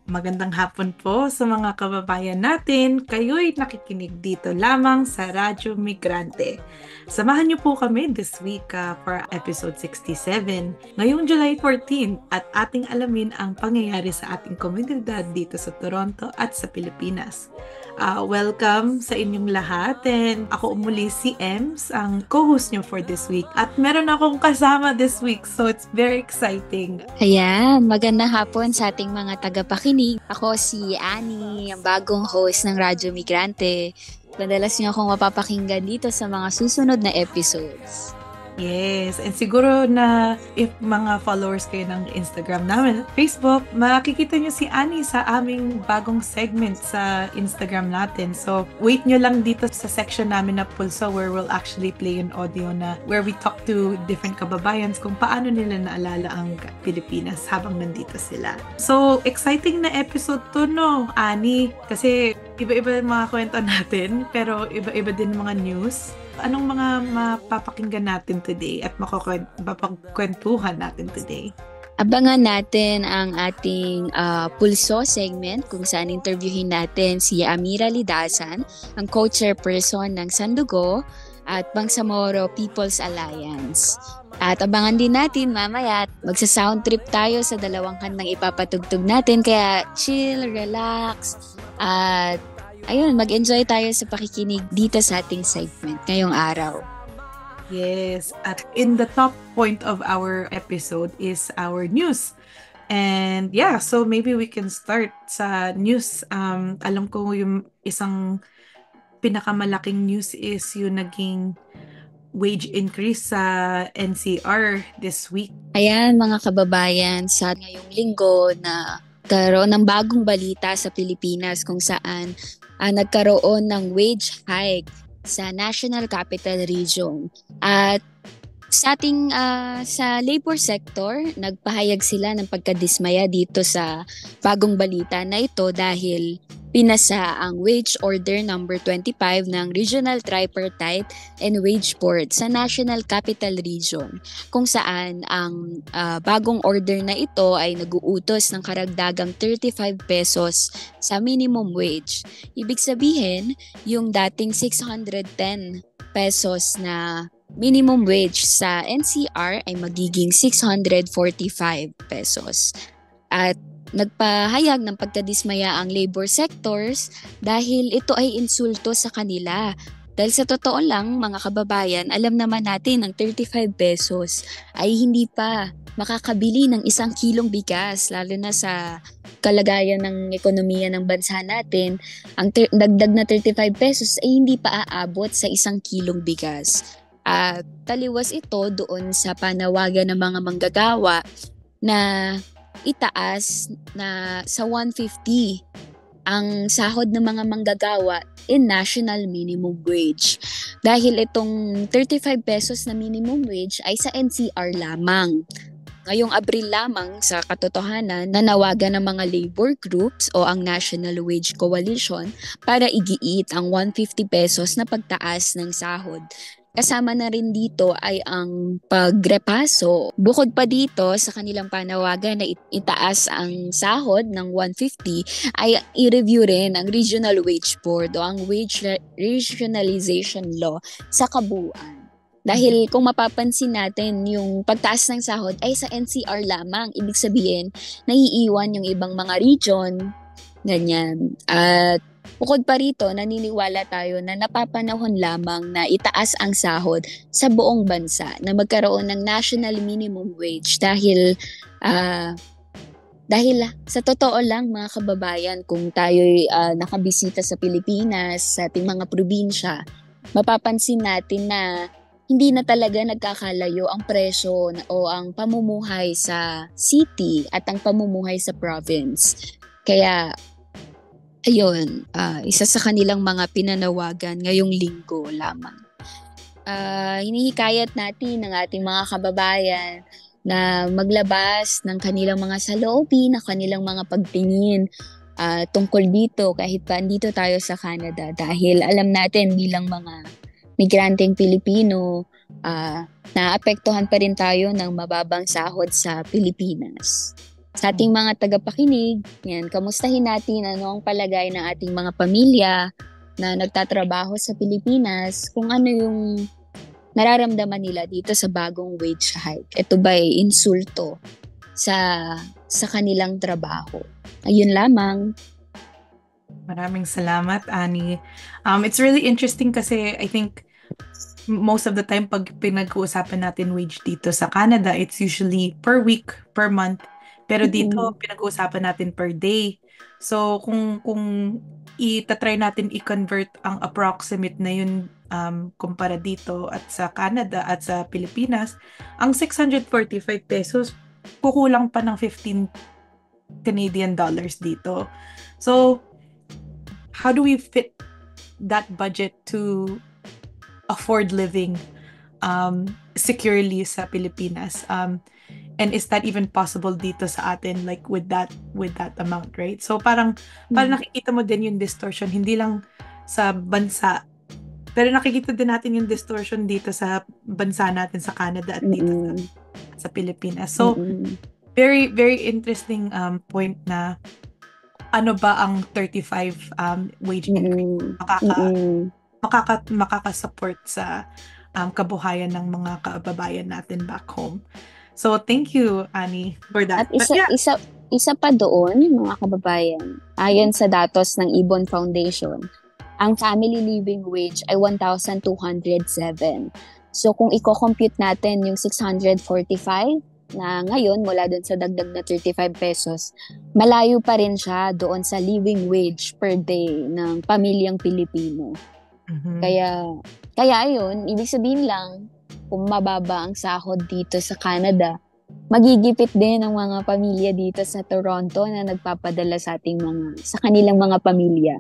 Magandang hapon po sa mga kababayan natin. Kayo'y nakikinig dito lamang sa Radyo Migrante. Samahan niyo po kami this week for episode 67, ngayong July 14 at ating alamin ang pangyayari sa ating komunidad dito sa Toronto at sa Pilipinas. Welcome sa inyong lahat and ako muli si Ems, ang co-host niyo for this week. At meron akong kasama this week so it's very exciting. Ayan, magandang hapon sa ating mga tagapakinig. Ako si Annie, ang bagong host ng Radyo Migrante. Madalas niyo akong mapapakinggan dito sa mga susunod na episodes. Yes, and siguro na if mga followers kayo ng Instagram namin at Facebook, makikita nyo si Annie sa aming bagong segment sa Instagram natin. So, wait nyo lang dito sa section namin na Pulso where we'll actually play an audio na where we talk to different kababayans kung paano nila naalala ang Pilipinas habang nandito sila. So, exciting na episode to, no, Annie? Kasi iba-iba yung mga kwento natin, pero iba-iba din mga news. Anong mga mapapakinggan natin today at mapapagkwentuhan natin today? Abangan natin ang ating Pulso segment kung saan interviewin natin si Amira Lidasan, ang co-chairperson ng Sandugo at Bangsamoro People's Alliance. At abangan din natin mamaya at magsa-sound trip tayo sa dalawang kantang ipapatugtog natin. Kaya chill, relax, at ayun, mag-enjoy tayo sa pakikinig dito sa ating segment ngayong araw. Yes, at in the top point of our episode is our news. And yeah, so maybe we can start sa news. Alam ko yung isang pinakamalaking news is yung naging wage increase sa NCR this week. Ayan mga kababayan, sa ngayong linggo na karoon ng bagong balita sa Pilipinas kung saan nagkaroon ng wage hike sa National Capital Region. At sa ating sa labor sector, nagpahayag sila ng pagkadismaya dito sa bagong balita na ito dahil pinasa ang Wage Order number 25 ng Regional Tripartite and Wage Board sa National Capital Region, kung saan ang bagong order na ito ay nag-uutos ng karagdagang 35 pesos sa minimum wage. Ibig sabihin, yung dating 610 pesos na minimum wage sa NCR ay magiging 645 pesos. At nagpahayag ng pagkadismaya ang labor sectors dahil ito ay insulto sa kanila. Dahil sa totoo lang, mga kababayan, alam naman natin ang 35 pesos ay hindi pa makakabili ng 1 kilong bigas, lalo na sa kalagayan ng ekonomiya ng bansa natin. Ang dagdag na 35 pesos ay hindi pa aabot sa 1 kilong bigas. At taliwas ito doon sa panawagan ng mga manggagawa na itaas na sa 150 ang sahod ng mga manggagawa in national minimum wage. Dahil itong 35 pesos na minimum wage ay sa NCR lamang. Ngayong Abril lamang, sa katotohanan, nanawagan ng mga labor groups o ang National Wage Coalition para igiit ang 150 pesos na pagtaas ng sahod. Kasama na rin dito ay ang pagrepaso. Bukod pa dito sa kanilang panawagan na itaas ang sahod ng 150 ay i-review rin ang Regional Wage Board o ang Wage Regionalization Law sa kabuuan. Dahil kung mapapansin natin, yung pagtaas ng sahod ay sa NCR lamang. Ibig sabihin, naiiwan yung ibang mga region, ganyan. At bukod pa rito, naniniwala tayo na napapanahon lamang na itaas ang sahod sa buong bansa na magkaroon ng national minimum wage dahil sa totoo lang mga kababayan, kung tayo'y nakabisita sa Pilipinas, sa ating mga probinsya, mapapansin natin na hindi na talaga nagkakalayo ang presyo o ang pamumuhay sa city at ang pamumuhay sa province. Kaya ayun, isa sa kanilang mga pinanawagan ngayong linggo lamang. Hinihikayat natin ang ating mga kababayan na maglabas ng kanilang mga saloobin, ng kanilang mga pagtingin tungkol dito kahit pa andito tayo sa Canada. Dahil alam natin bilang mga migranteng Pilipino, naapektuhan pa rin tayo ng mababang sahod sa Pilipinas. Sa ating mga tagapakinig, yan, kamustahin natin ano ang palagay ng ating mga pamilya na nagtatrabaho sa Pilipinas, kung ano yung nararamdaman nila dito sa bagong wage hike. Ito ba ay insulto sa kanilang trabaho? Ayun lamang. Maraming salamat, Annie. It's really interesting kasi I think most of the time pag pinag-uusapan natin wage dito sa Canada, it's usually per week, per month. Pero dito, pinag-uusapan natin per day. So, kung itatry natin i-convert ang approximate na yun kumpara dito at sa Canada at sa Pilipinas, ang 645 pesos, kukulang pa ng 15 Canadian dollars dito. So, how do we fit that budget to afford living securely sa Pilipinas? And is that even possible dito sa atin, like with that amount, right? So parang nakikita mo din yung distortion, hindi lang sa bansa, pero nakikita din natin yung distortion dito sa bansa natin sa Canada at dito sa Pilipinas. So very very interesting point na ano ba ang 35 wage increase makaka-support sa kabuhayan ng mga kababayan natin back home. So thank you, Annie, for that. At isa pa doon, mga kababayan, ayon sa datos ng Ibon Foundation, ang family living wage ay 1,207. So kung i-compute natin yung 645 na ngayon mula doon sa dagdag na 35 pesos, malayo pa rin siya doon sa living wage per day ng pamilyang Pilipino. Kaya ayun, ibig sabihin lang, kung mababa ang sahod dito sa Canada, magigipit din ang mga pamilya dito sa Toronto na nagpapadala sa kanilang mga pamilya.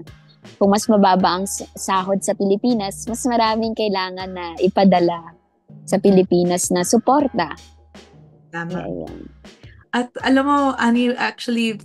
Kung mas mababa ang sahod sa Pilipinas, mas maraming kailangan na ipadala sa Pilipinas na suporta. Tama. At alam mo, Annie, actually,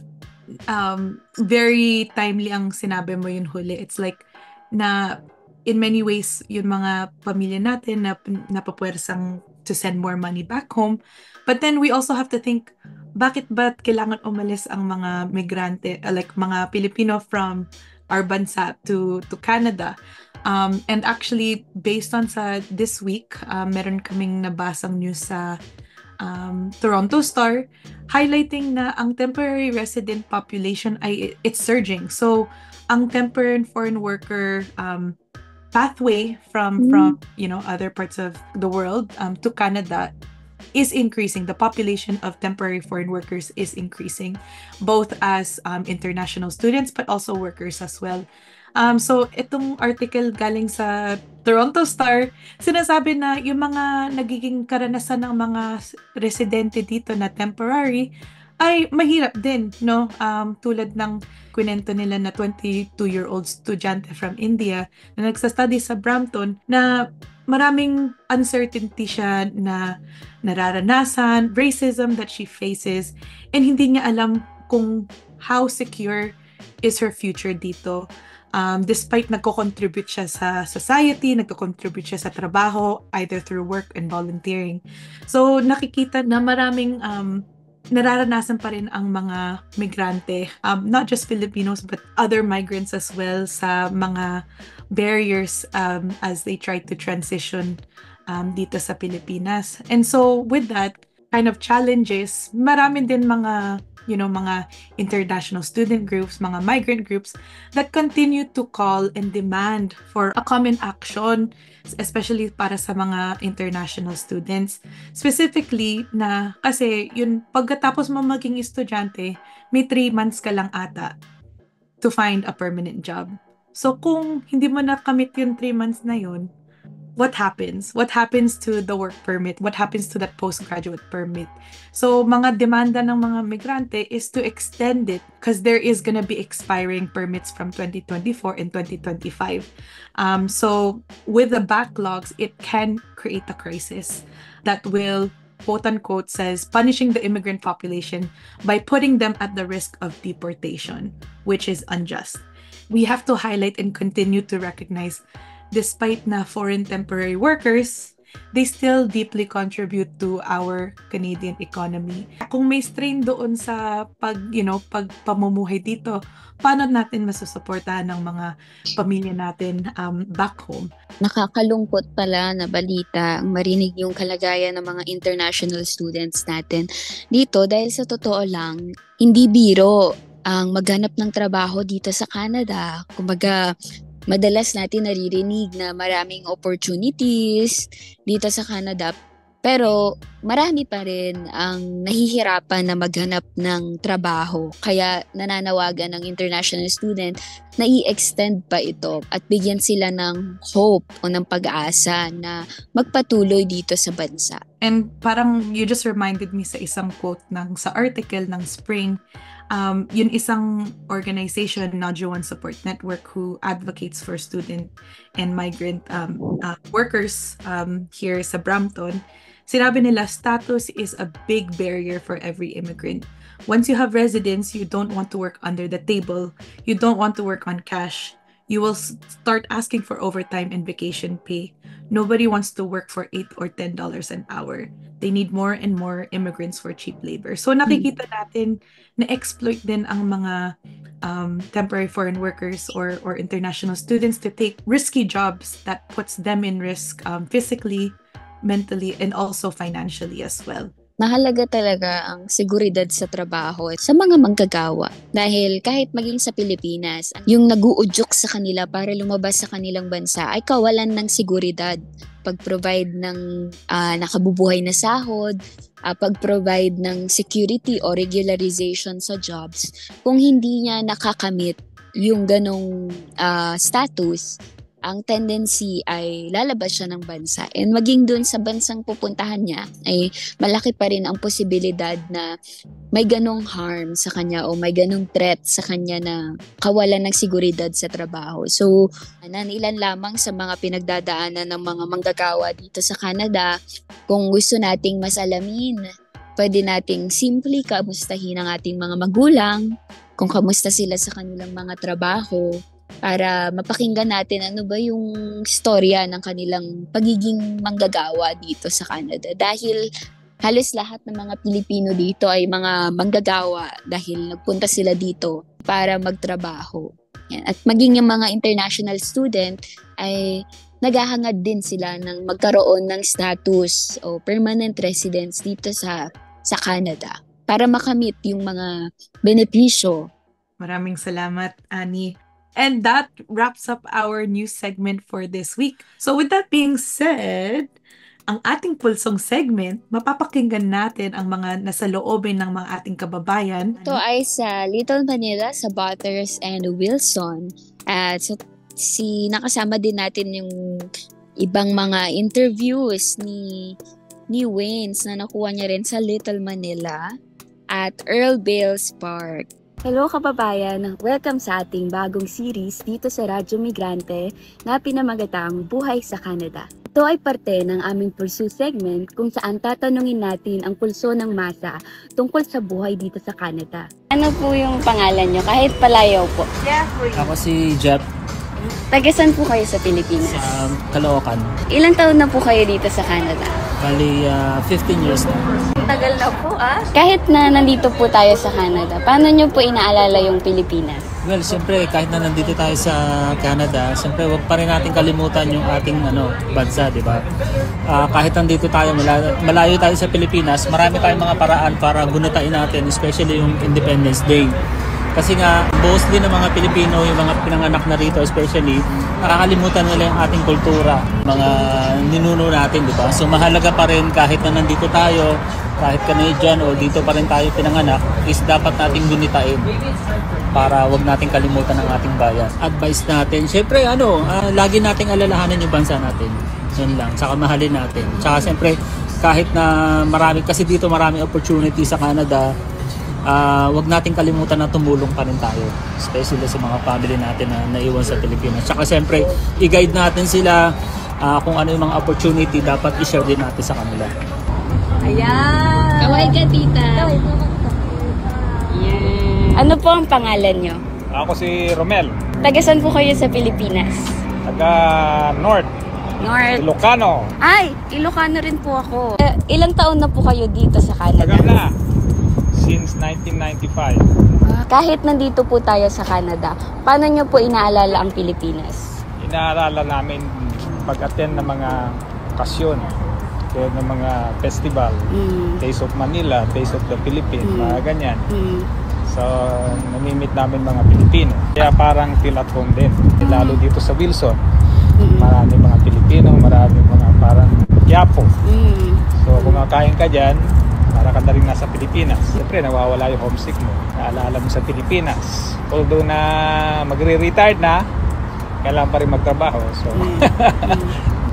very timely ang sinabi mo yun huli. It's like, na in many ways, yung mga pamilya natin na napapuwersang to send more money back home. But then we also have to think, bakit ba kailangan umalis ang mga migrante, like mga Pilipino from our bansa to Canada? And actually, based on sa this week, meron kaming nabasang news sa Toronto Star highlighting na ang temporary resident population ay it's surging. So, ang temporary and foreign worker pathway from other parts of the world to Canada is increasing. The population of temporary foreign workers is increasing, both as international students but also workers as well. So itong article galing sa Toronto Star, sinasabi na yung mga nagiging karanasan ng mga residente dito na temporary ay mahirap din, no? Tulad ng kwento nila na 22-year-old estudyante from India na nagsa-study sa Brampton na maraming uncertainty siya na nararanasan, racism that she faces, and hindi niya alam kung how secure is her future dito. Despite nagko-contribute siya sa society, nagko-contribute siya sa trabaho, either through work and volunteering. So nakikita na maraming nararanasan pa rin ang mga migrante, not just Filipinos but other migrants as well, sa mga barriers as they try to transition dito sa Pilipinas. And so with that kind of challenges, marami din mga mga international student groups, mga migrant groups that continue to call and demand for a common action, especially para sa mga international students. Specifically na kasi yun, pagkatapos mo maging estudyante, may 3 months ka lang ata to find a permanent job. So kung hindi mo nakamit yung 3 months na yun, what happens? What happens to the work permit? What happens to that postgraduate permit? So, mga demanda ng mga migrante is to extend it because there is gonna be expiring permits from 2024 and 2025. So, with the backlogs, it can create a crisis that will, quote-unquote, says, punishing the immigrant population by putting them at the risk of deportation, which is unjust. We have to highlight and continue to recognize despite na foreign temporary workers, they still deeply contribute to our Canadian economy. Kung may strain doon sa pagpamumuhay dito, paano natin masusuportahan ng mga pamilya natin back home? Nakakalungkot pala na balita ang marinig yung kalagayan ng mga international students natin dito dahil sa totoo lang, hindi biro ang maghanap ng trabaho dito sa Canada. Kumbaga, madalas natin naririnig na maraming opportunities dito sa Canada. Pero marami pa rin ang nahihirapan na maghanap ng trabaho. Kaya nananawagan ng international student na i-extend pa ito at bigyan sila ng hope o ng pag-asa na magpatuloy dito sa bansa. And parang you just reminded me sa isang quote sa article ng Spring. Yun isang organization, Najuan Support Network, who advocates for student and migrant workers here sa Brampton. Sinabi nila, status is a big barrier for every immigrant. Once you have residence, you don't want to work under the table. You don't want to work on cash. You will start asking for overtime and vacation pay. Nobody wants to work for $8 or $10 an hour. They need more and more immigrants for cheap labor. So nakikita natin na exploit din ang mga temporary foreign workers or international students to take risky jobs that puts them in risk physically, mentally, and also financially as well. Mahalaga talaga ang seguridad sa trabaho sa mga manggagawa. Dahil kahit maging sa Pilipinas, yung nag-uudyok sa kanila para lumabas sa kanilang bansa ay kawalan ng seguridad. Pag-provide ng nakabubuhay na sahod, pag-provide ng security o regularization sa jobs. Kung hindi niya nakakamit yung ganong status, ang tendency ay lalabas siya ng bansa. And maging dun sa bansang pupuntahan niya, ay malaki pa rin ang posibilidad na may ganong harm sa kanya o may ganong threat sa kanya na kawalan ng seguridad sa trabaho. So, ilan lamang sa mga pinagdadaanan ng mga manggagawa dito sa Canada. Kung gusto nating mas alamin, pwede nating simply kamustahin ang ating mga magulang, kung kamusta sila sa kanilang mga trabaho, para mapakinggan natin ano ba yung storya ng kanilang pagiging manggagawa dito sa Canada. Dahil halos lahat ng mga Pilipino dito ay mga manggagawa dahil nagpunta sila dito para magtrabaho. Yan. At maging yung mga international student ay naghahangad din sila ng magkaroon ng status o permanent residence dito sa Canada para makamit yung mga benepisyo. Maraming salamat, Annie. And that wraps up our news segment for this week. So with that being said, ang ating pulsong segment, mapapakinggan natin ang mga nasa loobin ng mga ating kababayan. Ito ay sa Little Manila, sa Bathurst and Wilson. At nakasama din natin yung ibang mga interviews ni Waynes na nakuha niya rin sa Little Manila at Earl Bales Park. Hello kababayan! Welcome sa ating bagong series dito sa Radyo Migrante na pinamagatang Buhay sa Canada. Ito ay parte ng aming Pursue segment kung saan tatanungin natin ang pulso ng masa tungkol sa buhay dito sa Canada. Ano po yung pangalan nyo? Kahit palayaw po. Jeffrey. Ako si Jeff. Tagasan po kayo sa Pilipinas? Sa Caloocan. Ilang taon na po kayo dito sa Canada? Bali, 15 years na. Tagal na po Kahit na nandito po tayo sa Canada, paano nyo po inaalala yung Pilipinas? Well, siyempre, kahit na nandito tayo sa Canada, siyempre, wag pa rin natin kalimutan yung ating bansa, di ba? Kahit nandito tayo, malayo tayo sa Pilipinas, marami tayong mga paraan para gunutain natin, especially yung Independence Day. Kasi nga, mostly ng mga Pilipino, yung mga pinanganak na rito especially, nakakalimutan nila yung ating kultura, mga ninuno natin, di ba? So mahalaga pa rin kahit na nandito tayo, kahit Canadian o dito pa rin tayo pinanganak, is dapat nating gunitain para wag nating kalimutan ang ating bayan. Advice natin, syempre lagi nating alalahanin yung bansa natin. Yun lang, tsaka mahalin natin. Tsaka syempre, kahit na kasi dito marami opportunity sa Canada, wag nating kalimutan na tumulong pa rin tayo, especially sa mga family natin na naiwan sa Pilipinas. Tsaka siyempre, i-guide natin sila kung ano yung mga opportunity dapat i-share din natin sa kanila. Ayan! Kaway ka, tita! Yeah. Ano po ang pangalan nyo? Ako si Romel. Tagasan po kayo sa Pilipinas? Taga North. North. Ilocano. Ay, Ilocano rin po ako. Ilang taon na po kayo dito sa Canada? Tagal na. Since 1995. Kahit nandito po tayo sa Canada, paano nyo po inaalala ang Pilipinas? Inaalala namin pag-attend ng mga okasyon, ng mga festival, Taste of Manila, Taste of the Philippines, mga ganyan. So, namimit namin mga Pilipino. Kaya parang feel at home din. Lalo dito sa Wilson, marami mga Pilipino, marami mga parang Quiapo. So, kung kakain ka dyan, para ka na rin nasa Pilipinas. Siyempre, nawawala yung homesick mo. Naalala mo sa Pilipinas. Although na magre-retired na, kailangan pa rin magtrabaho. So,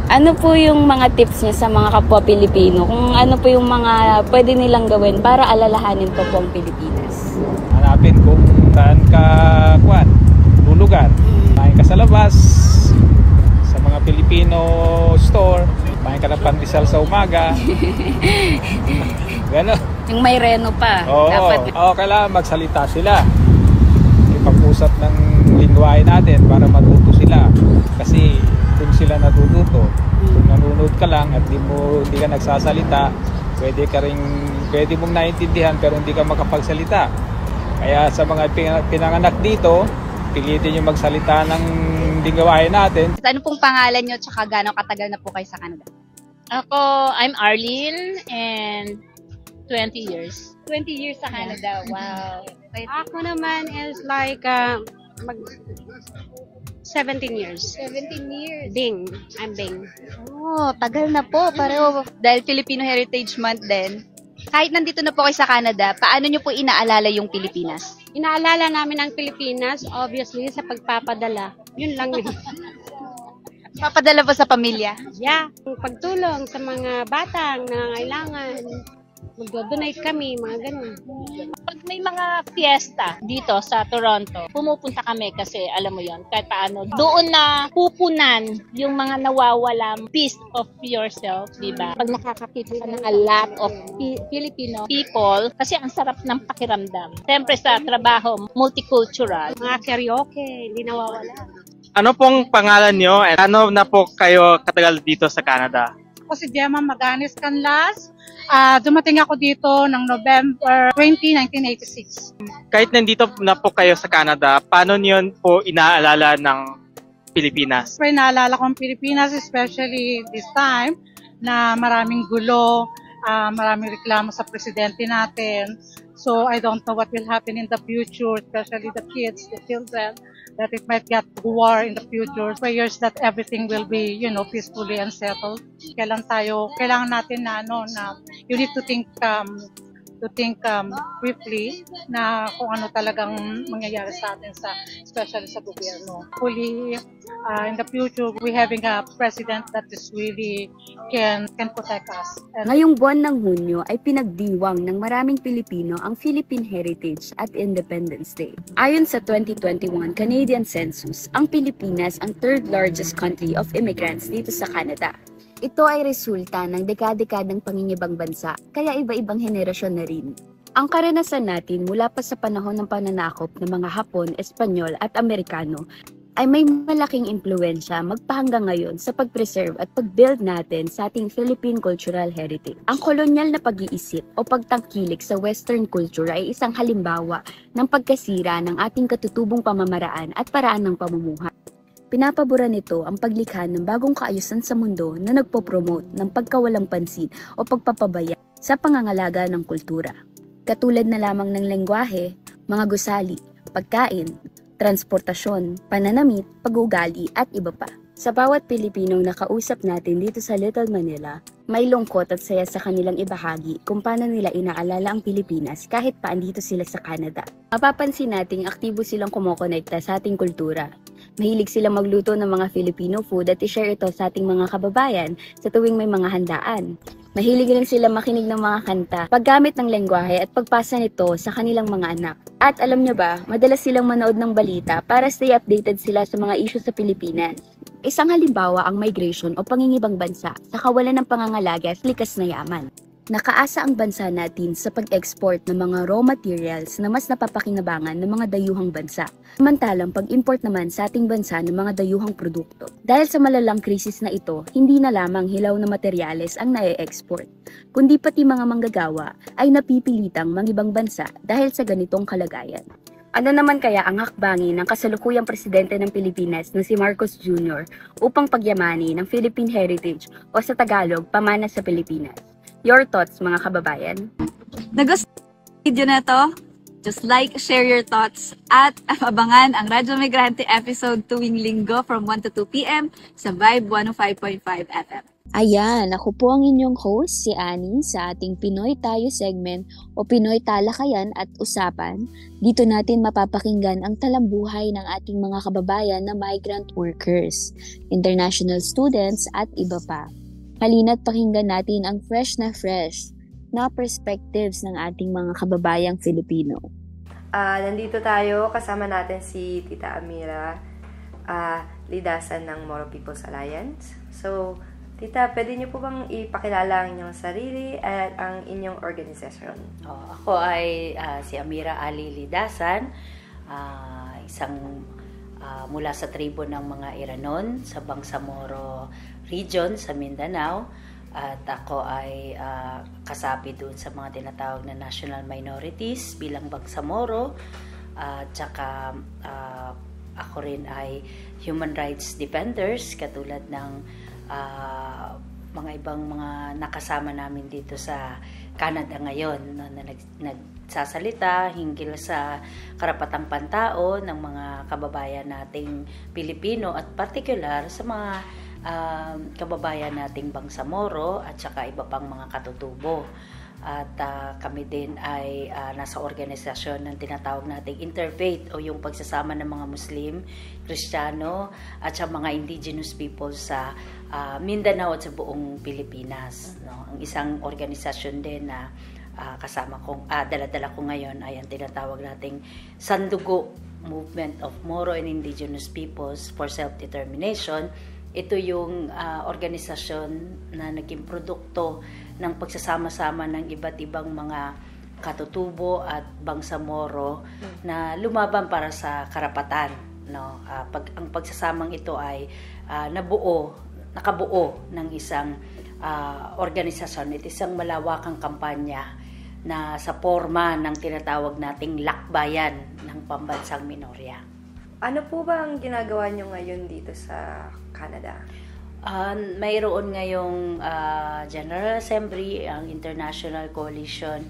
ano po yung mga tips niya sa mga kapwa Pilipino? Kung ano po yung mga pwede nilang gawin para alalahanin pa po ang Pilipinas? Hanapin kung saan ka lulugan. Main ka sa labas, sa mga Filipino store, main ka ng pandesal sa umaga. Gano'n. Yung may reno pa. Oo, kailangan magsalita sila. Ipag-usap ng lingwahe natin para matuto sila. Kasi kung sila natututo, kung nanonood ka lang at hindi ka nagsasalita, pwede mong naiintindihan pero hindi ka makapagsalita. Kaya sa mga pinanganak dito, pilitin yung magsalita ng lingwahe natin. Ano pong pangalan nyo tsaka gano'ng katagal na po kayo sa Canada? I'm Arlene and 20 years. 20 years sa Canada, wow. Ako naman is like 17 years. 17 years. Bing. I'm Bing. Oh, tagal na po. Pareho. Dahil Filipino Heritage Month din. Kahit nandito na po kayo sa Canada, paano nyo po inaalala yung Pilipinas? Inaalala namin ang Pilipinas, obviously, sa pagpapadala. Yun lang yun. Papadala po sa pamilya? Yeah. Pagtulong sa mga batang nangangailangan. Magdo-donate kami, mga ganun. Pag may mga fiesta dito sa Toronto, pumupunta kami kasi alam mo yon kahit paano. Doon na pupunan yung mga nawawalang piece of yourself, di ba? Pag nakakakita ka ng a lot of Filipino people, kasi ang sarap ng pakiramdam. Siyempre sa trabaho, multicultural. Mga karaoke, hindi nawawala. Ano pong pangalan nyo and ano na po kayo katagal dito sa Canada? Ako si Gemma Maganes Canlas. Dumating ako dito ng November 20, 1986. Kahit nandito na po kayo sa Canada, paano niyo po inaalala ng Pilipinas? Pero naalala ko ang Pilipinas, especially this time, na maraming gulo, maraming reklamo sa presidente natin. So I don't know what will happen in the future, especially the kids, the children, that it might get war in the future. Prayers that everything will be, peacefully and settled. Kailangan natin na you need to think briefly na kung ano talagang mangyayari sa atin, especially sa gobyerno. Hopefully, in the future, we having a president that is really can protect us. Ngayong buwan ng Hunyo ay pinagdiwang ng maraming Pilipino ang Philippine Heritage at Independence Day. Ayon sa 2021 Canadian Census, ang Pilipinas ang third largest country of immigrants dito sa Canada. Ito ay resulta ng dekada-dekadang pangingibang bansa, kaya iba-ibang henerasyon na rin. Ang karanasan natin mula pa sa panahon ng pananakop ng mga Hapon, Espanyol at Amerikano ay may malaking impluwensya magpahanggang ngayon sa pag-preserve at pag-build natin sa ating Philippine cultural heritage. Ang kolonyal na pag-iisip o pagtangkilik sa Western culture ay isang halimbawa ng pagkasira ng ating katutubong pamamaraan at paraan ng pamumuhay. Pinapabura nito ang paglikha ng bagong kaayusan sa mundo na nagpo-promote ng pagkawalang pansin o pagpapabaya sa pangangalaga ng kultura. Katulad na lamang ng lengguwahe, mga gusali, pagkain, transportasyon, pananamit, pag-uugali at iba pa. Sa bawat Pilipinong nakausap natin dito sa Little Manila, may lungkot at saya sa kanilang ibahagi kung paano nila inaalala ang Pilipinas kahit pa andito sila sa Canada. Mapapansin nating aktibo silang kumokonekta sa ating kultura. Mahilig silang magluto ng mga Filipino food at i-share ito sa ating mga kababayan sa tuwing may mga handaan. Mahilig rin sila makinig ng mga kanta, paggamit ng lengguwahe at pagpasa nito sa kanilang mga anak. At alam nyo ba, madalas silang manood ng balita para stay updated sila sa mga issue sa Pilipinas. Isang halimbawa ang migration o pangingibang bansa sa kawalan ng pangangalaga at likas na yaman. Nakaasa ang bansa natin sa pag-export ng mga raw materials na mas napapakinabangan ng mga dayuhang bansa. Samantalang pag-import naman sa ating bansa ng mga dayuhang produkto. Dahil sa malalang krisis na ito, hindi na lamang hilaw na materyales ang na-export, kundi pati mga manggagawa ay napipilitang mangibang bansa dahil sa ganitong kalagayan. Ano naman kaya ang hakbangin ng kasalukuyang presidente ng Pilipinas na si Marcos Jr. upang pagyamani ng Philippine Heritage o sa Tagalog, pamana sa Pilipinas? Your thoughts, mga kababayan? Nagustuhan ang video na to? Just like, share your thoughts, at abangan ang Radyo Migrante episode tuwing linggo from 1 to 2 p.m. sa Vibe 105.5 FM. Ayan, ako po ang inyong host, si Annie, sa ating Pinoy Tayo segment o Pinoy Talakayan at Usapan. Dito natin mapapakinggan ang talambuhay ng ating mga kababayan na migrant workers, international students at iba pa. Halina't pakinggan natin ang fresh na perspectives ng ating mga kababayang Filipino. Nandito tayo, kasama natin si Tita Amira, lidasan ng Moro People's Alliance. So, Tita, pwede niyo po bang ipakilala ang inyong sarili at ang inyong organisasyon? Ako ay si Amira Ali Lidasan, isang mula sa tribo ng mga Iranon sa Bangsamoro region sa Mindanao, at ako ay kasapi doon sa mga tinatawag na national minorities bilang Bangsamoro, at saka ako rin ay human rights defenders katulad ng mga ibang mga nakasama namin dito sa Canada ngayon na nagsasalita hinggil sa karapatang pantao ng mga kababayan nating Pilipino at particular sa mga kababayan nating Bangsamoro at saka iba pang mga katutubo. At kami din ay nasa organisasyon ng tinatawag nating interfaith o yung pagsasama ng mga Muslim, Kristiyano at sa mga indigenous people sa Mindanao at sa buong Pilipinas. No? Ang isang organisasyon din na kasama kong dala-dala ko ngayon ay ang tinatawag nating Sandugo Movement of Moro and Indigenous Peoples for Self-Determination. Ito yung organisasyon na naging produkto ng pagsasama-sama ng iba't ibang mga katutubo at Bangsamoro na lumaban para sa karapatan. No? Ang pagsasamang ito ay nakabuo ng isang organisasyon. Ito isang malawakang kampanya na sa forma ng tinatawag nating lakbayan ng pambansang minorya. Ano po ba ang ginagawa nyo ngayon dito sa Canada? Mayroon ngayong General Assembly, ang International Coalition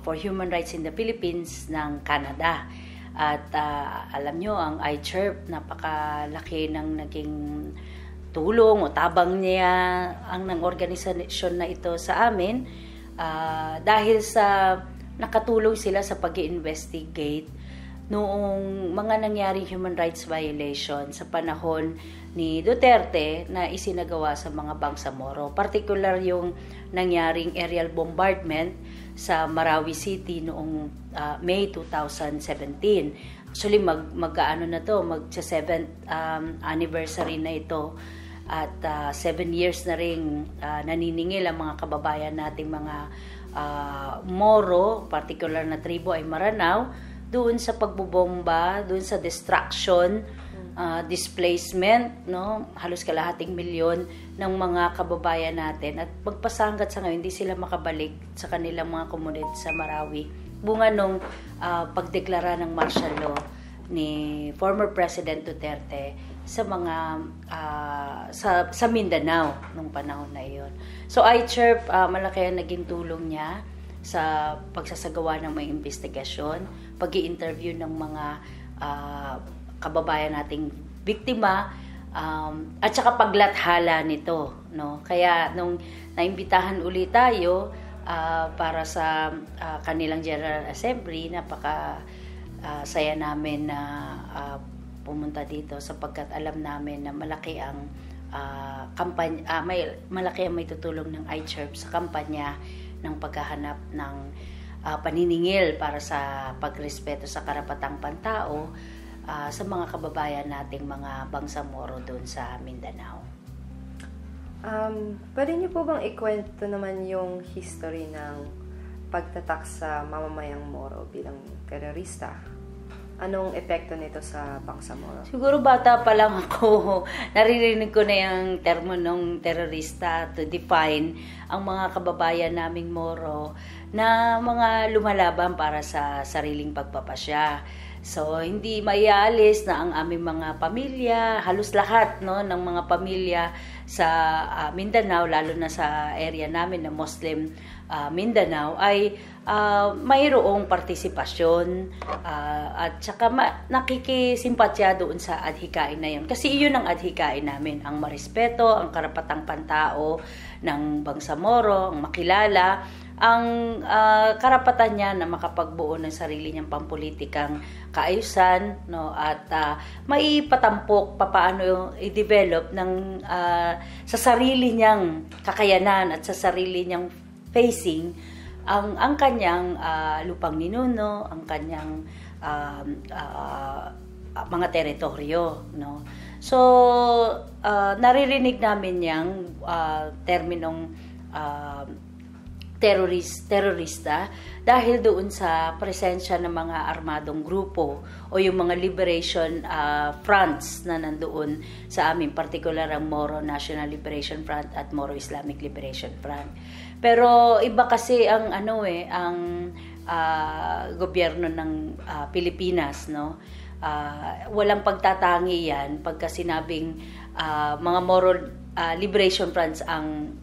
for Human Rights in the Philippines ng Canada. At alam nyo, ang iChirp, napakalaki ng naging tulong o tabang niya ng organisasyon na ito sa amin dahil sa nakatulong sila sa pag-i-investigate noong mga nangyaring human rights violation sa panahon ni Duterte na isinagawa sa mga Bangsamoro. Particular yung nangyaring aerial bombardment sa Marawi City noong May 2017. Actually, magsa 7th anniversary na ito. At 7 years na rin naniningil ang mga kababayan nating mga Moro, particular na tribo ay Maranao, doon sa pagbubomba, doon sa destruction, displacement, no? Halos kalahating milyon ng mga kababayan natin. At magpasanggat sa ngayon, hindi sila makabalik sa kanilang mga komunidad sa Marawi. Bunga nung pagdeklara ng martial law ni former President Duterte sa mga sa Mindanao nung panahon na iyon. So iChirp, malaki ang naging tulong niya sa pagsasagawa ng mga investigasyon, pag-i-interview ng mga kababayan nating biktima, at saka paglathala nito, no? Kaya nung naimbitahan ulit tayo para sa kanilang General Assembly, napaka saya namin na pumunta dito sapagkat alam namin na malaki ang kampanya, malaki ang may tutulong ng iChirp sa kampanya ng paghahanap ng paniningil para sa pagrespeto sa karapatang pantao sa mga kababayan nating mga Bangsamoro doon sa Mindanao. Pwede niyo po bang ikwento naman yung history ng pagtatak sa mamamayang Moro bilang terorista? Anong epekto nito sa Bangsamoro? Siguro bata pa lang ako, naririnig ko na yung termo ng terorista to define ang mga kababayan naming Moro na mga lumalaban para sa sariling pagpapasya. So, hindi maialis na ang aming mga pamilya, halos lahat no, ng mga pamilya sa Mindanao, lalo na sa area namin na Muslim Mindanao, ay mayroong partisipasyon at saka nakikisimpatya doon sa adhikain na yun. Kasi iyon ang adhikain namin, ang marespeto, ang karapatang pantao ng Bangsamoro, ang makilala, ang karapatan niya na makapagbuo ng sarili niyang pampolitikang kaayusan, no, at maipatampok paano i-develop ng sa sarili niyang kakayanan at sa sarili niyang facing ang kanyang lupang ninuno, ang kanyang mga teritoryo, no. So naririnig namin yang terminong terorista dahil doon sa presensya ng mga armadong grupo o yung mga liberation fronts na nandoon sa amin, particular ang Moro National Liberation Front at Moro Islamic Liberation Front. Pero iba kasi ang ang gobyerno ng Pilipinas, no. Walang pagtatangi yan pagka sinabing mga Moro Liberation Fronts ang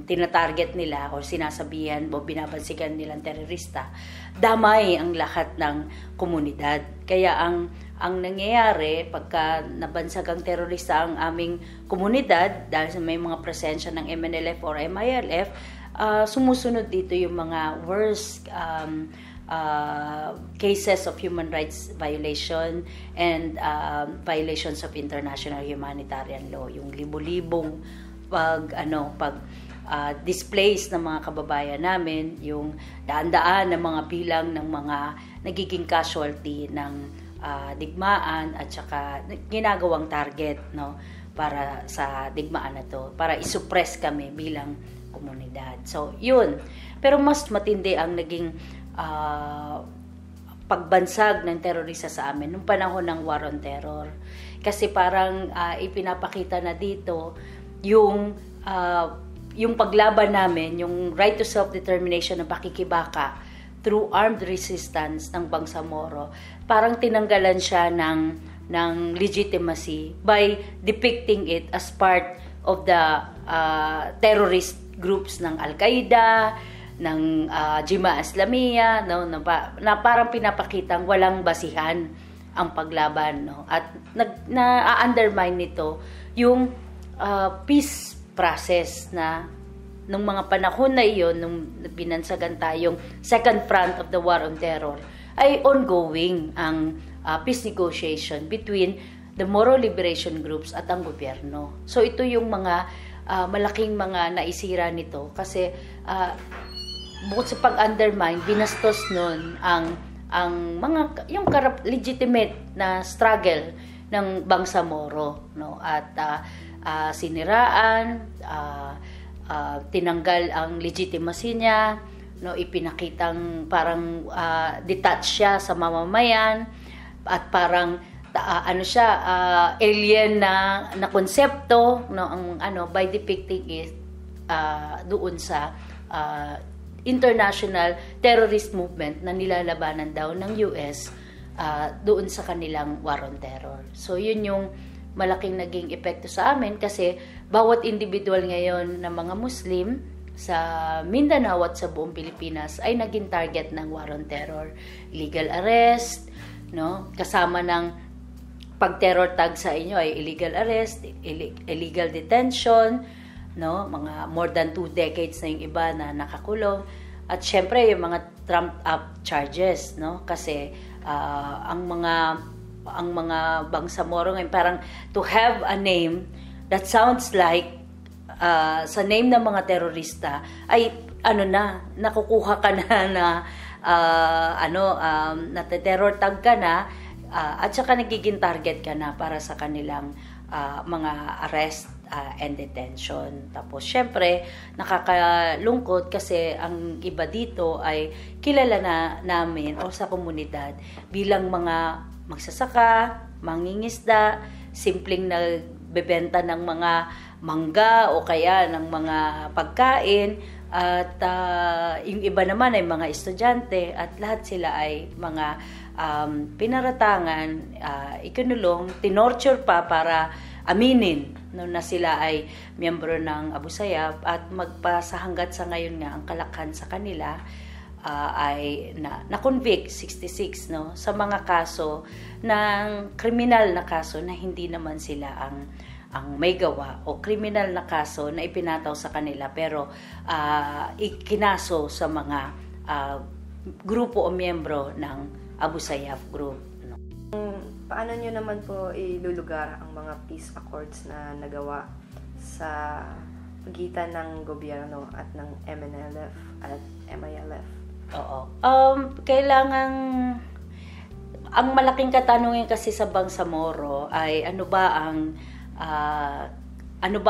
tinatarget nila o sinasabihan o binabansigan nilang terorista, damay ang lahat ng komunidad. Kaya ang nangyayari pagka nabansagang terorista ang aming komunidad dahil sa may mga presensya ng MNLF or MILF, sumusunod dito yung mga worst cases of human rights violation and violations of international humanitarian law, yung libo-libong displace ng mga kababayan namin, yung daan-daan ng mga bilang ng mga nagiging casualty ng digmaan at saka ginagawang target, no, para sa digmaan na to, para isuppress kami bilang komunidad. So yun, pero mas matindi ang naging pagbansag ng terorista sa amin nung panahon ng War on Terror. Kasi parang ipinapakita na dito yung paglaban namin, yung right to self-determination na pakikibaka through armed resistance ng Bangsamoro, parang tinanggalan siya ng legitimacy by depicting it as part of the terrorist groups ng Al-Qaeda, ng Jemaah Islamiyah, no, na parang pinapakitang walang basihan ang paglaban, no, at na-undermine nito yung peace process na nung mga panahon na iyon, nung binansagan tayong second front of the War on Terror, ay ongoing ang peace negotiation between the Moro Liberation Groups at ang gobyerno. So ito yung mga malaking mga naisira nito kasi bukod sa pag-undermine, binastos nun ang mga yung legitimate na struggle ng Bangsamoro, no, at siniraan, tinanggal ang legitimacy niya, no, ipinakitang parang detached siya sa mamamayan at parang alien na konsepto, no, ang by depicting it doon sa international terrorist movement na nilalabanan daw ng US doon sa kanilang War on Terror. So yun yung malaking naging epekto sa amin kasi bawat individual ngayon na mga Muslim sa Mindanao at sa buong Pilipinas ay naging target ng War on Terror. Illegal arrest, no, kasama ng pag-terror tag sa inyo ay illegal arrest, illegal detention, no, mga more than 2 decades na yung iba na nakakulong, at syempre yung mga trumped up charges, no, kasi ang mga Bangsamoro ngayon parang to have a name that sounds like sa name ng mga terorista ay nakukuha ka na terror tag ka na, at saka nagiging target ka na para sa kanilang mga arrest and detention. Tapos syempre nakakalungkot kasi ang iba dito ay kilala na namin o sa komunidad bilang mga magsasaka, mangingisda, simpleng nagbebenta ng mga mangga o kaya ng mga pagkain, at yung iba naman ay mga estudyante, at lahat sila ay mga pinaratangan, ikinulong, tinorture pa para aminin na sila ay miyembro ng Abu Sayyaf, at hanggat sa ngayon nga ang kalakhan sa kanila ay na-convict 66 sa mga kaso ng kriminal na kaso na hindi naman sila ang may gawa, o kriminal na kaso na ipinataw sa kanila pero ikinaso sa mga grupo o miyembro ng Abu Sayyaf Group. Paano nyo naman po ilulugar ang mga peace accords na nagawa sa pagitan ng gobyerno at ng MNLF at MILF? Oo. Kailangan, ang malaking katanungan kasi sa Bangsamoro ay ano ba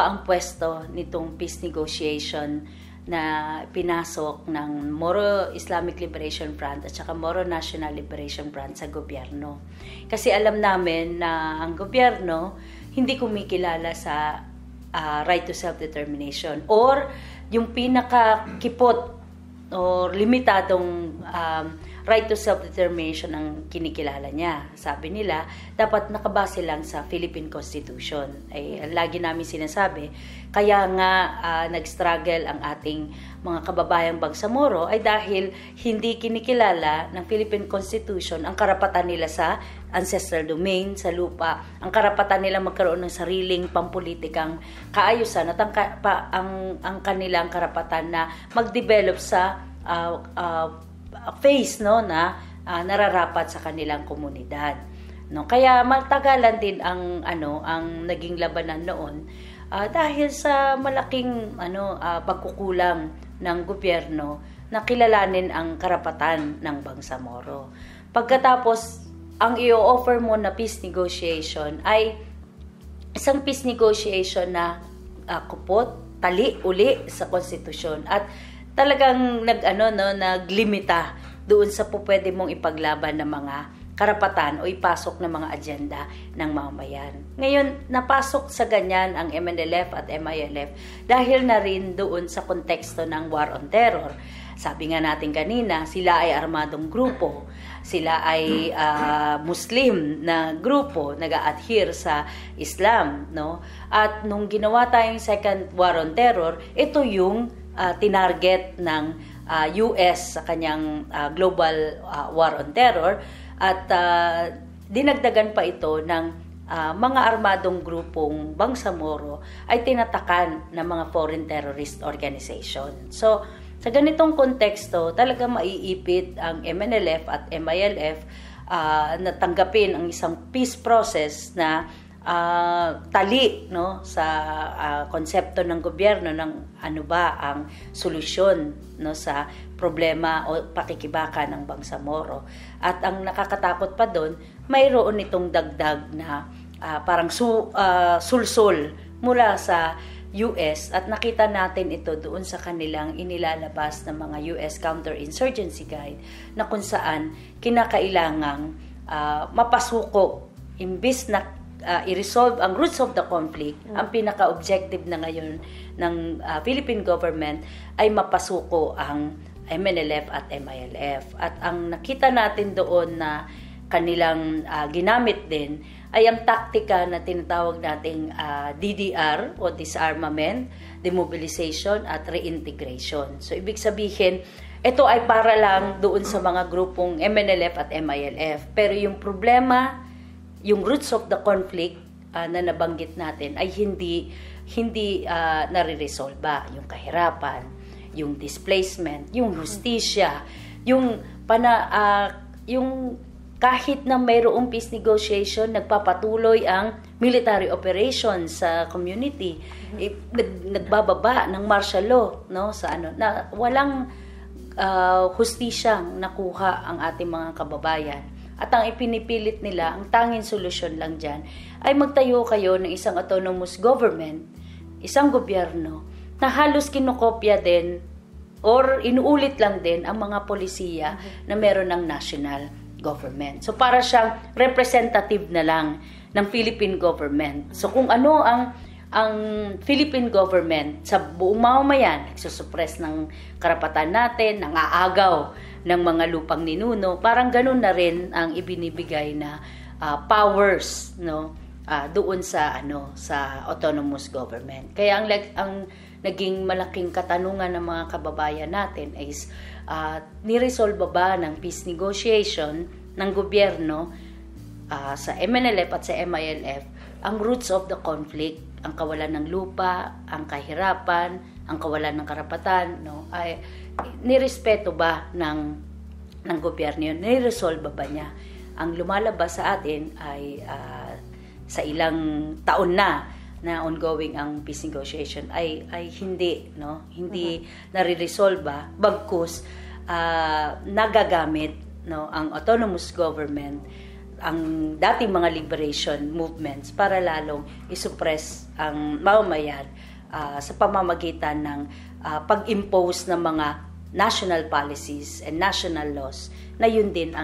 ang pwesto nitong peace negotiation na pinasok ng Moro Islamic Liberation Front at saka Moro National Liberation Front sa gobyerno. Kasi alam namin na ang gobyerno hindi kumikilala sa right to self-determination, or yung pinakakipot o limitadong right to self-determination ang kinikilala niya. Sabi nila, dapat nakabase lang sa Philippine Constitution. Lagi namin sinasabi, kaya nga nag-struggle ang ating mga kababayang Bangsamoro ay dahil hindi kinikilala ng Philippine Constitution ang karapatan nila sa ancestral domain, sa lupa, ang karapatan nila magkaroon ng sariling pampulitikang kaayusan, at ang kanilang karapatan na mag-develop sa phase na nararapat sa kanilang komunidad. Kaya matagalan din ang naging labanan noon dahil sa malaking pagkukulang ng gobyerno na kilalanin ang karapatan ng Bangsamoro. Pagkatapos, ang i-offer mo na peace negotiation ay isang peace negotiation na kupot, tali uli sa konstitusyon, at talagang naglimita doon sa pwede mong ipaglaban ng mga karapatan o ipasok ng mga agenda ng mamamayan. Ngayon, napasok sa ganyan ang MNLF at MILF dahil na rin doon sa konteksto ng war on terror. Sabi nga natin kanina, sila ay armadong grupo, sila ay Muslim na grupo, nag-a-adhere sa Islam, no? At nung ginawa tayong second war on terror, ito yung tinarget ng US sa kanyang global war on terror, at dinagdagan pa ito ng mga armadong grupong Bangsamoro ay tinatakan ng mga foreign terrorist organization. So, sa ganitong konteksto, talaga maiipit ang MNLF at MILF na tanggapin ang isang peace process na tali sa konsepto ng gobyerno ng ano ba ang solusyon sa problema o pakikibaka ng Bangsamoro. At ang nakakatakot pa doon, mayroon itong dagdag na parang sulsul mula sa US, at nakita natin ito doon sa kanilang inilalabas ng mga US Counterinsurgency Guide na kung saan kinakailangang mapasuko imbis na i-resolve ang roots of the conflict. Ang pinaka-objective na ngayon ng Philippine government ay mapasuko ang MNLF at MILF. At ang nakita natin doon na kanilang ginamit din ay ang taktika na tinatawag nating DDR o disarmament, demobilization at reintegration. So ibig sabihin, ito ay para lang doon sa mga grupong MNLF at MILF. Pero yung problema, yung roots of the conflict na nabanggit natin ay hindi nare-resolba. Yung kahirapan, yung displacement, yung hustisya, yung kahit na mayroong peace negotiation, nagpapatuloy ang military operations sa community. Nagbababa ng martial law, no, sa na walang hustisyang nakuha ang ating mga kababayan. At ang ipinipilit nila, ang tanging solusyon lang dyan, ay magtayo kayo ng isang autonomous government isang gobyerno na halos kinokopya din or inuulit lang din ang mga polisiya na meron ng national government. So para siyang representative na lang ng Philippine government. So kung ano ang Philippine government sa buong mamamayan, nagsusuppress ng karapatan natin, nangaagaw ng mga lupang ninuno, parang ganun na rin ang ibinibigay na powers, no, doon sa sa autonomous government. Kaya ang naging malaking katanungan ng mga kababayan natin is niresolve ba ng peace negotiation ng gobyerno sa MNLF at sa MILF ang roots of the conflict, ang kawalan ng lupa, ang kahirapan, ang kawalan ng karapatan, no, ay nirespeto ba ng gobyerno yun? Niresolve ba niya? Ang lumalabas sa atin ay sa ilang taon na ongoing ang peace negotiation ay hindi, no, hindi nare-resolve ba, bagkus nagagamit, no, ang autonomous government, ang dating mga liberation movements para lalong isuppress ang mamamayan sa pamamagitan ng pag-impose ng mga national policies and national laws na yun din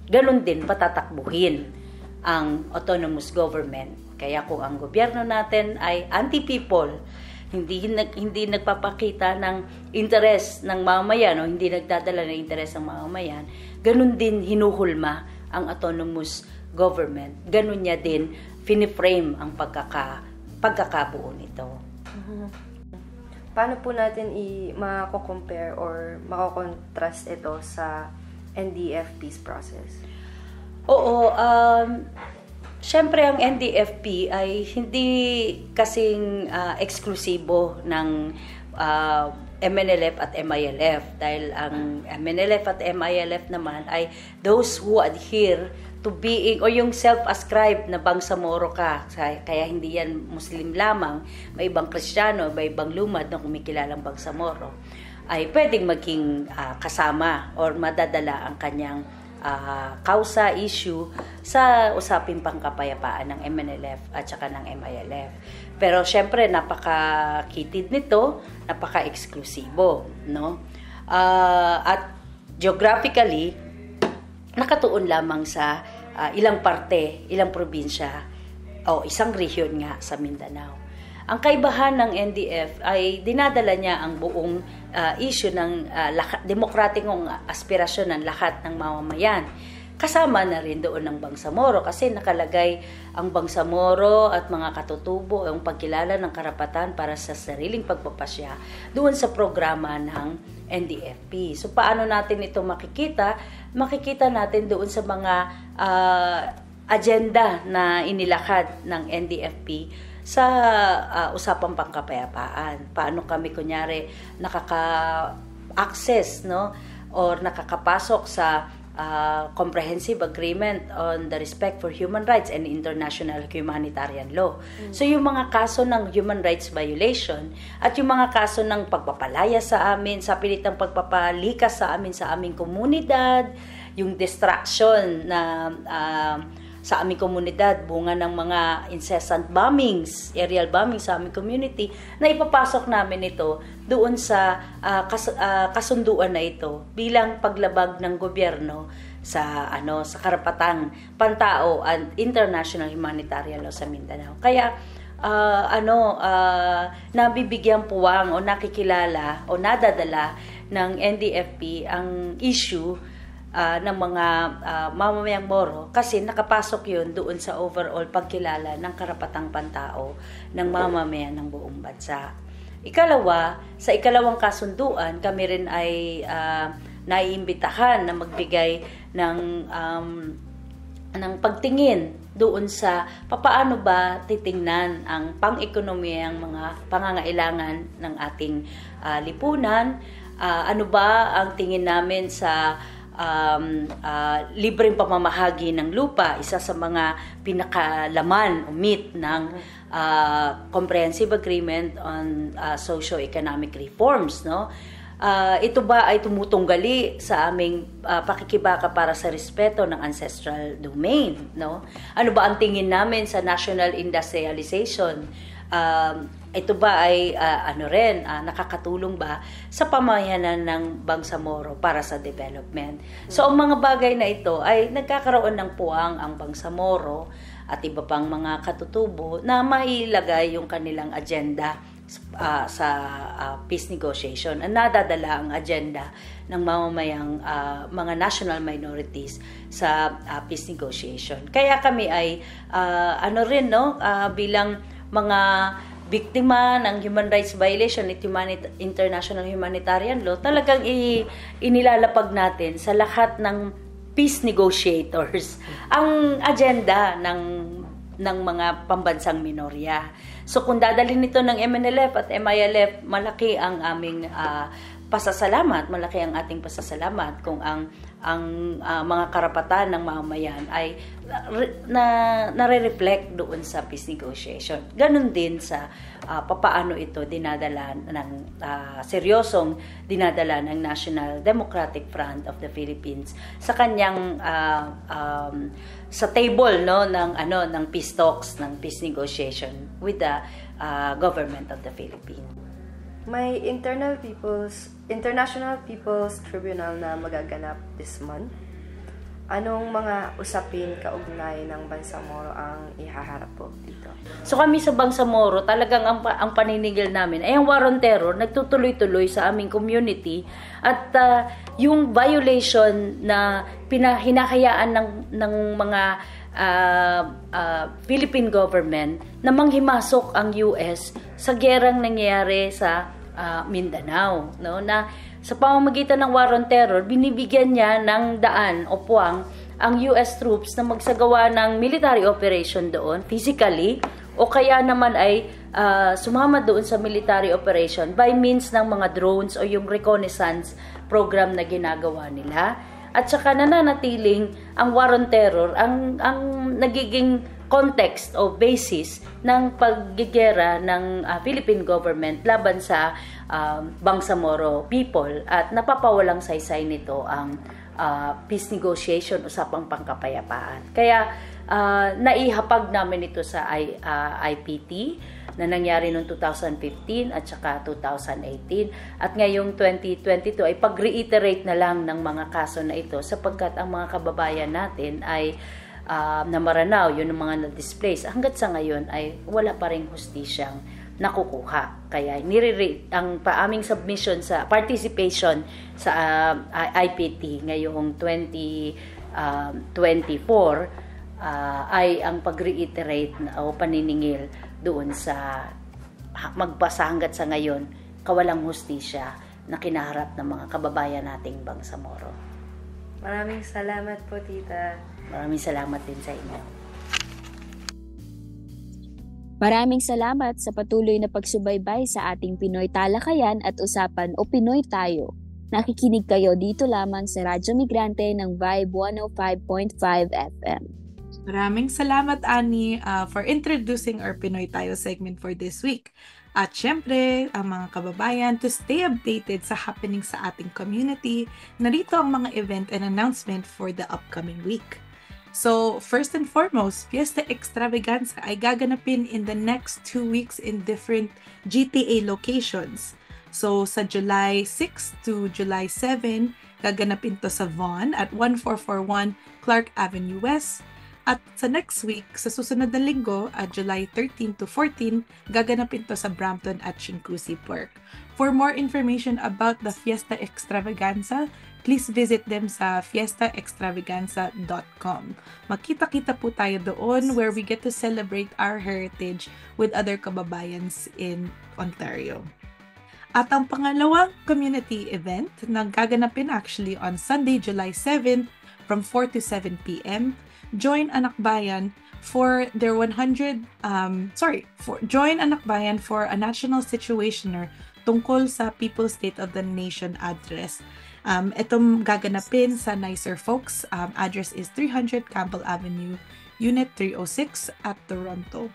ganun din patatakbuhin ang autonomous government. Kaya kung ang gobyerno natin ay anti-people, hindi nagpapakita ng interes ng mamamayan o hindi nagdadala ng interes ng mamamayan, ganun din hinuhulma ang autonomous government. Ganun niya din finiframe ang pagkakabuo nito. Paano po natin mako-compare or mako-contrast ito sa NDF peace process? Oo, syempre ang NDFP ay hindi kasing eksklusibo ng MNLF at MILF dahil ang MNLF at MILF naman ay those who adhere to being o yung self-ascribed na Bangsamoro ka, kaya hindi yan Muslim lamang, may ibang Kristiyano, may ibang lumad na kumikilalang Bangsamoro, ay pwedeng maging kasama or madadala ang kanyang kausa issue sa usaping pangkapayapaan ng MNLF at saka ng MILF. Pero syempre napaka-kitid nito, napaka-eksklusibo, no? At geographically nakatuon lamang sa ilang parte, ilang probinsya o isang rehiyon nga sa Mindanao. Ang kaibahan ng NDF ay dinadala niya ang buong issue ng demokratikong aspirasyon ng lahat ng mamamayan. Kasama na rin doon ng Bangsamoro kasi nakalagay ang Bangsamoro at mga katutubo ang pagkilala ng karapatan para sa sariling pagpapasya doon sa programa ng NDFP. So paano natin ito makikita? Makikita natin doon sa mga agenda na inilakad ng NDFP sa usapang pangkapayapaan. Paano kami kunyari nakaka-access, no, or nakakapasok sa comprehensive agreement on the respect for human rights and international humanitarian law. So yung mga kaso ng human rights violation at yung mga kaso ng pagpapalaya sa amin, sa pilitang pagpapalikas sa aming komunidad, yung distraction na sa aming komunidad, bunga ng mga incessant bombings, aerial bombings sa aming community, na ipapasok namin ito doon sa kasunduan na ito bilang paglabag ng gobyerno sa sa karapatang pantao at international humanitarian law sa Mindanao. Kaya nabibigyan puwang o nakikilala o nadadala ng NDFP ang issue ng mga mamamayang Moro kasi nakapasok yun doon sa overall pagkilala ng karapatang pantao ng mamamayan ng buong bansa. Ikalawa, sa ikalawang kasunduan, kami rin ay naiimbitahan na magbigay ng pagtingin doon sa papaano ba titingnan ang pang-ekonomiyang mga pangangailangan ng ating lipunan, ano ba ang tingin namin sa libreng pamamahagi ng lupa, isa sa mga pinakalaman o meat ng Comprehensive Agreement on Socio-Economic Reforms, no? Ito ba ay tumutunggali sa aming pakikibaka para sa respeto ng ancestral domain, no? Ano ba ang tingin namin sa national industrialization? ito ba ay nakakatulong ba sa pamayanan ng Bangsamoro para sa development. So ang mga bagay na ito ay nagkakaroon ng puwang ang Bangsamoro at iba pang mga katutubo na mailagay yung kanilang agenda sa peace negotiation. Nadadala ang agenda ng mamamayang mga national minorities sa peace negotiation. Kaya kami ay bilang mga biktima ng human rights violation at international humanitarian law, talagang inilalapag natin sa lahat ng peace negotiators ang agenda ng mga pambansang minorya. So kung dadalhin nito ng MNLF at MILF, malaki ang aming pasasalamat, malaki ang ating pasasalamat kung ang mga karapatan ng mamamayan ay nare-reflect doon sa peace negotiation. Ganon din sa papaano ito dinadala ng seryosong dinadala ng National Democratic Front of the Philippines sa kanyang sa table ng peace talks, ng peace negotiation with the government of the Philippines. May International People's Tribunal na magaganap this month. Anong mga usapin kaugnay ng Bangsamoro ang ihaharap po dito? So kami sa Bangsamoro, talagang ang paninigil namin ay ang war on terror nagtutuloy-tuloy sa aming community at yung violation na hinahayaan ng mga Philippine government na manghimasok ang US sa gerang nangyayari sa Mindanao, na sa pamamagitan ng war on terror, binibigyan niya ng daan o puwang ang US troops na magsagawa ng military operation doon physically o kaya naman ay sumama doon sa military operation by means ng mga drones o yung reconnaissance program na ginagawa nila. At saka nananatiling ang war on terror ang nagiging context o basis ng paggigera ng Philippine government laban sa Bangsamoro people at napapawalang saysay nito ang peace negotiation, usapang pangkapayapaan. Kaya naihapag namin ito sa IPT na nangyari noong 2015 at saka 2018 at ngayong 2022 ay pag-reiterate na lang ng mga kaso na ito sapagkat ang mga kababayan natin ay na Maranao, yun ang mga na-displace, hanggat sa ngayon ay wala pa ring hustisyang nakukuha. Kaya ang aming submission sa participation sa IPT ngayong 2024 ay ang pag-reiterate o paniningil doon sa magbasa hanggat sa ngayon kawalang hustisya na kinaharap ng mga kababayan nating Bangsamoro. Maraming salamat po, Tita. Maraming salamat din sa inyo. Maraming salamat sa patuloy na pagsubaybay sa ating Pinoy Talakayan at Usapan o Pinoy Tayo. Nakikinig kayo dito lamang sa Radyo Migrante ng Vibe 105.5 FM. Maraming salamat, Annie, for introducing our Pinoy Tayo segment for this week. At syempre, ang mga kababayan, to stay updated sa happening sa ating community, narito ang mga event and announcement for the upcoming week. So, first and foremost, Fiesta Extravaganza ay gaganapin in the next 2 weeks in different GTA locations. So, sa July 6 to July 7, gaganapin to sa Vaughan at 1441 Clark Avenue West. At sa next week, sa susunod na linggo, at July 13 to 14, gaganapin to sa Brampton at Chinguacousy Park. For more information about the Fiesta Extravaganza, please visit them sa fiestaextravaganza.com. Makita-kita po tayo doon where we get to celebrate our heritage with other kababayans in Ontario. At ang pangalawang community event na gaganapin actually on Sunday, July 7 from 4 to 7 p.m., join Anak Bayan for their join Anak Bayan for a national situationer tungkol sa People's State of the Nation address. Itong gaganapin sa Nicer Folks. Address is 300 Campbell Avenue, Unit 306 at Toronto.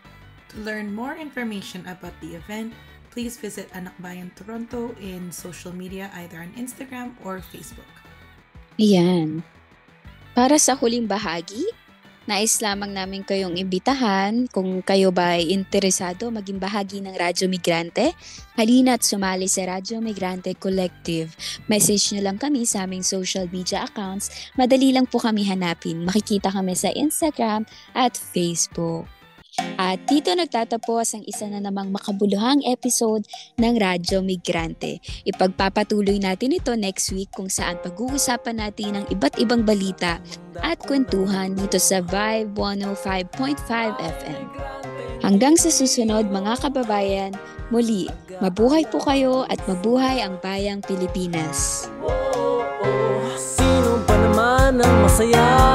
To learn more information about the event, please visit Anak Bayan Toronto in social media, either on Instagram or Facebook. Ayan. Para sa huling bahagi, Nais lamang namin kayong imbitahan kung kayo ba ay interesado maging bahagi ng Radyo Migrante. Halina't sumali sa Radyo Migrante Collective. Message nyo lang kami sa aming social media accounts. Madali lang po kami hanapin. Makikita kami sa Instagram at Facebook. At dito nagtatapos ang isa na namang makabuluhang episode ng Radyo Migrante. Ipagpapatuloy natin ito next week kung saan pag-uusapan natin ang iba't ibang balita at kwentuhan dito sa Vibe 105.5 FM. Hanggang sa susunod mga kababayan, muli, mabuhay po kayo at mabuhay ang bayang Pilipinas. Sino pa naman ang masaya?